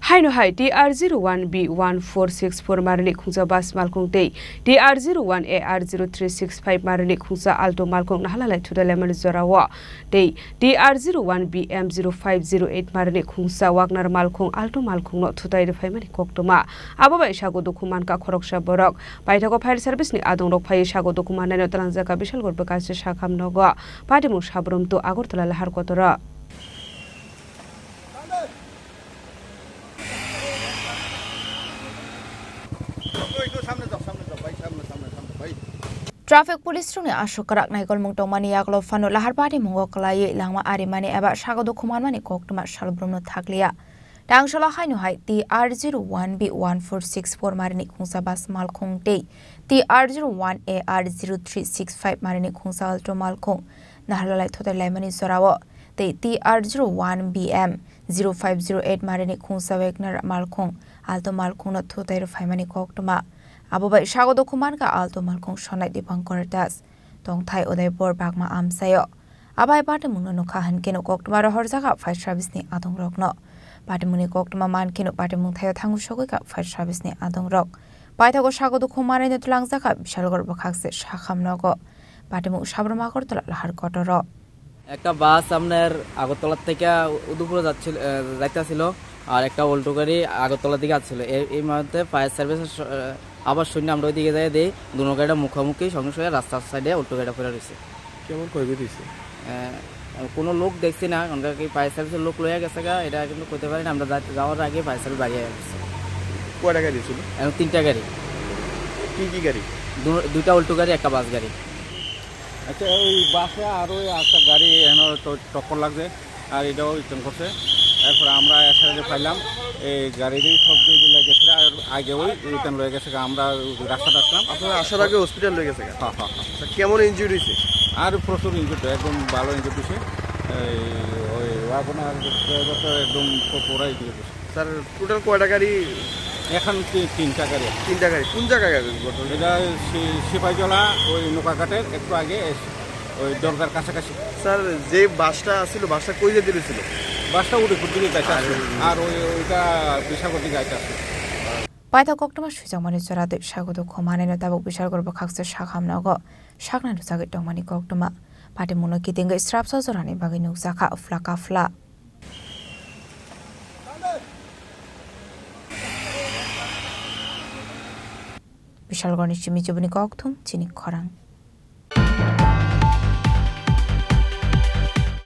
Haino hai DR01B1464 marani khungsa bas Malkhung tei DR01AR0365 marani khungsa alto Malkhung nahalalai thudalemani zorawa tei DR01BM0508 marani khungsa Wagner Malkhung alto Malkhung no thudai rifai mani koktoma ababai Sago Dukhumankha Khoroksa borok paithago fire service ni adong rok phai Sago Dukhumankha no talangjaka bishal gorba kaise shakham nogo Patimungo sabrum to Agortala Lahar kotora Traffic police rungni ashukarak naikol mungtong mani yaklo fano Lahar Patimungo Kwlaiwi langma arimani eba Sago Dukhumankha koktoma salbrumno thakliya Dangshala haino hai TR01B1464 marini khungsa bas Malkhung tei TR01AR0365 marini khungsa alto Malkhung nahalalai thodai mani zorawo tei TR01BM0508 marini khungsa Wagner Malkhung alto Malkhung no thodai rifai mani koktoma ababai Sago Dukhumankha alto Malkhung sonai Dipankar das tongthai Udaipur bagma amsayo abai Patimungo nokha hankeno koktoma ro horjaka fire service ni adong rokno Patimungo koktoma mankeno Patimungo thayo thangu sogoi fire service ni adong rok paithago Sago Dukhumankha ni tulangjaka bishalgor bakhakse shakhamnogo Patimungo sabrama Agortala Lahar kotoro একটা বাস আপনার আগরতলা থেকে উদয়পুরে যাইতেছিল আর একটা Alto গাড়ি আগরতলা দিকে আসছিল এই মুহূর্তে ফায়ার সার্ভিস আবার শূন্য আমরা ওইদিকে যাই দিই দুনো গাড়িটা মুখোমুখি সঙ্গে সঙ্গে রাস্তার সাইডে অল্টো গাড়িটা পড়ে রয়েছে কেমন কইবে দিছে কোনো লোক দেখছি না কারণ কি ফায়ার সার্ভিসের লোক লইয়া গেছে এটা কিন্তু কইতে পারি না আমরা যাওয়ার আগে ফায়ার সার্ভিস বাড়িয়ে গেছে কয়টা গাড়ি ছিল এখন 3টা গাড়ি কি গাড়ি দুইটা অল্টো গাড়ি একটা বাস গাড়ি আচ্ছা ওই বাসে আর ওই একটা গাড়ি এখানে টক্কর লাগছে আর এটাও রিটার্ন করছে এরপরে আমরা এসে পাইলাম এই গাড়িরই সব দিয়ে গেছে আর আগে ওই রিটার্ন লয়ে গেছে আমরা রাস্তাটা আসলাম আপনারা আসার আগে হসপিটাল লয়ে গেছে হ্যাঁ কেমন ইনজুরি হয়েছে আর প্রচুর ইনজুরি একদম ভালো ইনজুরি দিছে ওই আপনার ড্রাইভারটা একদম পুরাই দিয়ে দিচ্ছে স্যার টোটাল কয়টা গাড়ি এখন 3টা গাড়ি কোন জায়গায় এটা সিপাহীজলা ওই নৌকাঘাটের একটু আগে ওই দরগার কাছাকাছি স্যার যে বাসটা ছিল বাসটা কই যেতে দিয়েছিল বাসটা উদয়পুর দিকে যাইতে আর ওইটা বিশাগর দিকে যাইতে আসছে paitha koktoma sujamani jorade Sago Dukhumankha no tabuk bishalgor bakhakse shakhamnogo shakna rujagi tongmani koktoma Patimungo kitinga strapsa jorani bagi nukjaka fla Bishalgor ni Chini Khungtham Chini Khorang